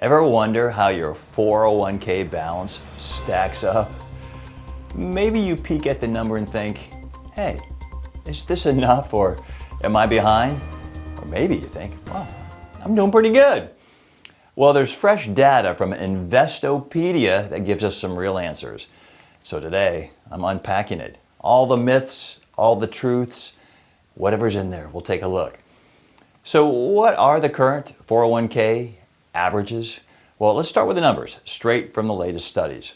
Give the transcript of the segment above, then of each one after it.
Ever wonder how your 401k balance stacks up? Maybe you peek at the number and think, hey, is this enough or am I behind? Or maybe you think, well, I'm doing pretty good. Well, there's fresh data from Investopedia that gives us some real answers. So today, I'm unpacking it. All the myths, all the truths, whatever's in there, we'll take a look. So what are the current 401k averages? Well, let's start with the numbers, straight from the latest studies.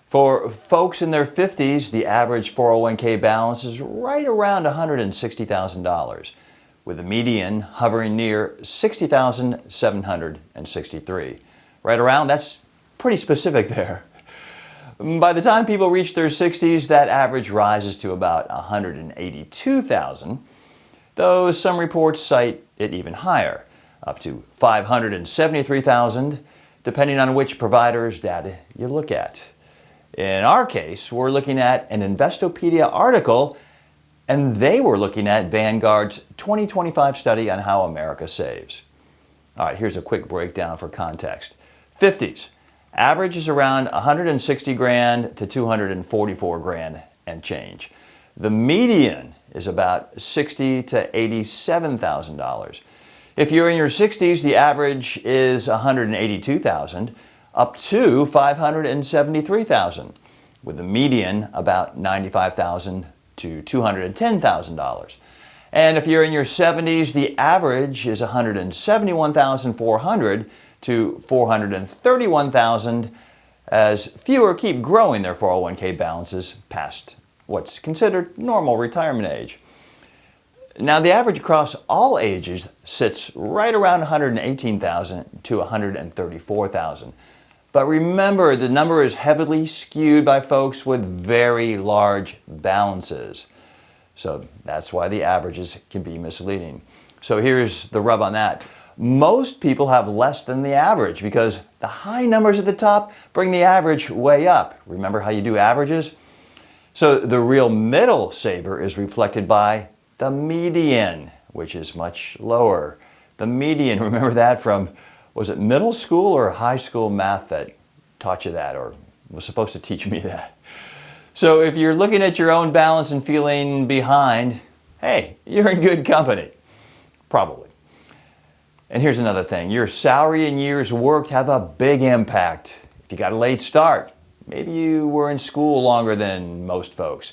For folks in their 50s, the average 401k balance is right around $160,000, with the median hovering near $60,763. Right around, that's pretty specific there. By the time people reach their 60s, that average rises to about $182,000, though some reports cite it even higher, up to $573,000, depending on which provider's data you look at. In our case, we're looking at an Investopedia article, and they were looking at Vanguard's 2025 study on how America saves. All right, here's a quick breakdown for context. 50s, average is around 160 grand to 244 grand and change. The median is about $60,000 to $87,000. If you're in your 60s, the average is $182,000 up to $573,000, with the median about $95,000 to $210,000. And if you're in your 70s, the average is $171,400 to $431,000, as fewer keep growing their 401k balances past what's considered normal retirement age. Now, the average across all ages sits right around $118,000 to $134,000. But remember, the number is heavily skewed by folks with very large balances. So that's why the averages can be misleading. So here's the rub on that. Most people have less than the average because the high numbers at the top bring the average way up. Remember how you do averages? So the real middle saver is reflected by the median, which is much lower. The median, remember that from, was it middle school or high school math that taught you that or was supposed to teach me that? So if you're looking at your own balance and feeling behind, hey, you're in good company, probably. And here's another thing, your salary and years worked have a big impact. If you got a late start, maybe you were in school longer than most folks,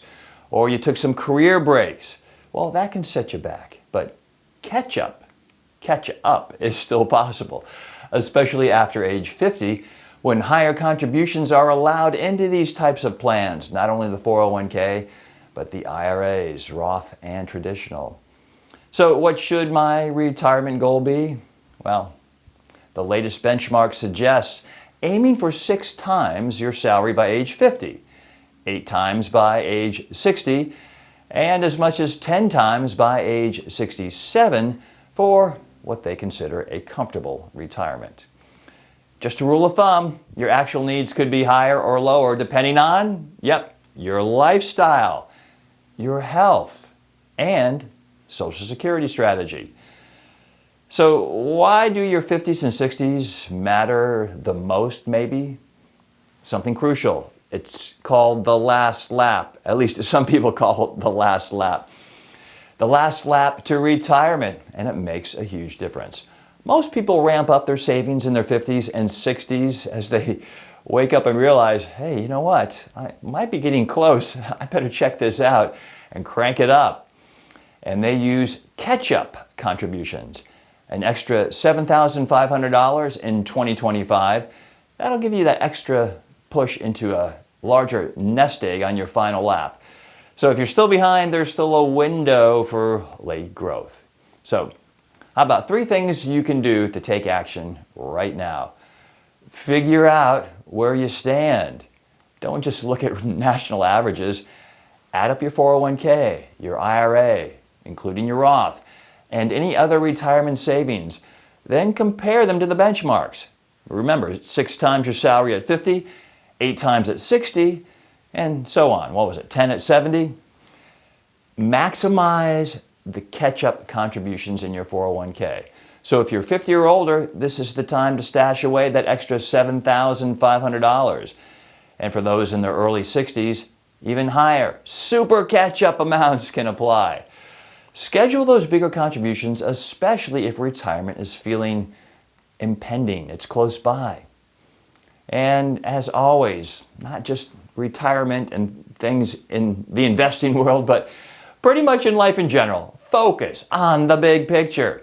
or you took some career breaks, well, that can set you back. But catch up is still possible, especially after age 50, when higher contributions are allowed into these types of plans, not only the 401k, but the IRAs, Roth and traditional. So what should my retirement goal be? Well, the latest benchmark suggests aiming for 6 times your salary by age 50, 8 times by age 60, and as much as 10 times by age 67 for what they consider a comfortable retirement. Just a rule of thumb, your actual needs could be higher or lower depending on, your lifestyle, your health, and Social Security strategy. So why do your 50s and 60s matter the most, maybe? Something crucial. It's called the last lap. At least some people call it the last lap. The last lap to retirement, and it makes a huge difference. Most people ramp up their savings in their 50s and 60s as they wake up and realize, hey, you know what? I might be getting close. I better check this out and crank it up. And they use catch-up contributions, an extra $7,500 in 2025. That'll give you that extra push into a larger nest egg on your final lap. So if you're still behind, there's still a window for late growth. So how about 3 things you can do to take action right now? Figure out where you stand. Don't just look at national averages. Add up your 401k, your IRA, including your Roth, and any other retirement savings. Then compare them to the benchmarks. Remember, 6 times your salary at 50, 8 times at 60, and so on. What was it, 10 at 70? Maximize the catch-up contributions in your 401k. So if you're 50 or older, this is the time to stash away that extra $7,500. And for those in their early 60s, even higher. Super catch-up amounts can apply. Schedule those bigger contributions, especially if retirement is feeling impending. It's close by. And as always, not just retirement and things in the investing world, but pretty much in life in general, focus on the big picture.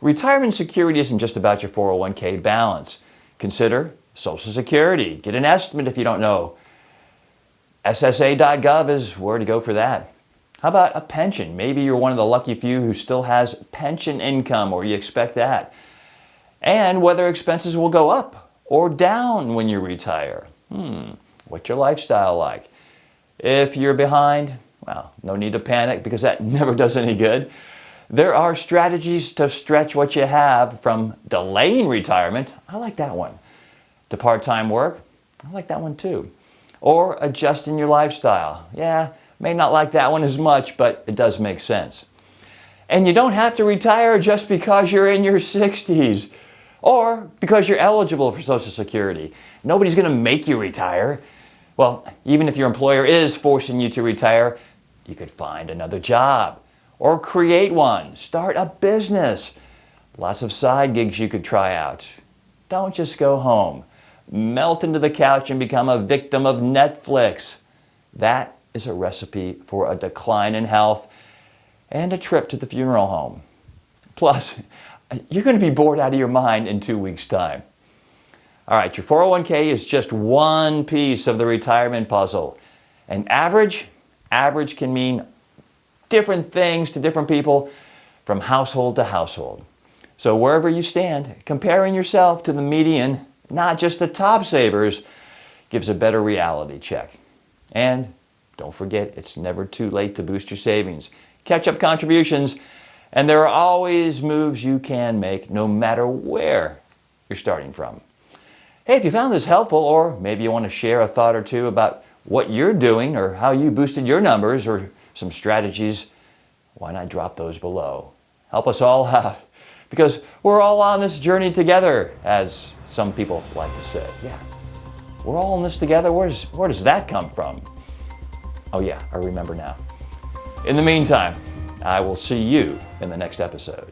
Retirement security isn't just about your 401k balance. Consider Social Security. Get an estimate if you don't know. SSA.gov is where to go for that. How about a pension? Maybe you're one of the lucky few who still has pension income, or you expect that. And whether expenses will go up or down when you retire. What's your lifestyle like? If you're behind, well, no need to panic because that never does any good. There are strategies to stretch what you have, from delaying retirement, I like that one, to part-time work, I like that one too. Or adjusting your lifestyle. Yeah, may not like that one as much, but it does make sense. And you don't have to retire just because you're in your 60s or because you're eligible for Social Security. Nobody's going to make you retire. Well, even if your employer is forcing you to retire, you could find another job or create one, start a business. Lots of side gigs you could try out. Don't just go home. Melt into the couch and become a victim of Netflix. That is a recipe for a decline in health and a trip to the funeral home. Plus, you're going to be bored out of your mind in 2 weeks' time. All right, your 401k is just one piece of the retirement puzzle. And average can mean different things to different people from household to household. So wherever you stand, comparing yourself to the median, not just the top savers, gives a better reality check. And don't forget, it's never too late to boost your savings. Catch up contributions, and there are always moves you can make no matter where you're starting from. Hey, if you found this helpful, or maybe you want to share a thought or two about what you're doing or how you boosted your numbers or some strategies, why not drop those below? Help us all out, because we're all on this journey together, as some people like to say. Yeah, we're all in this together. Where does that come from? Oh yeah, I remember now. In the meantime, I will see you in the next episode.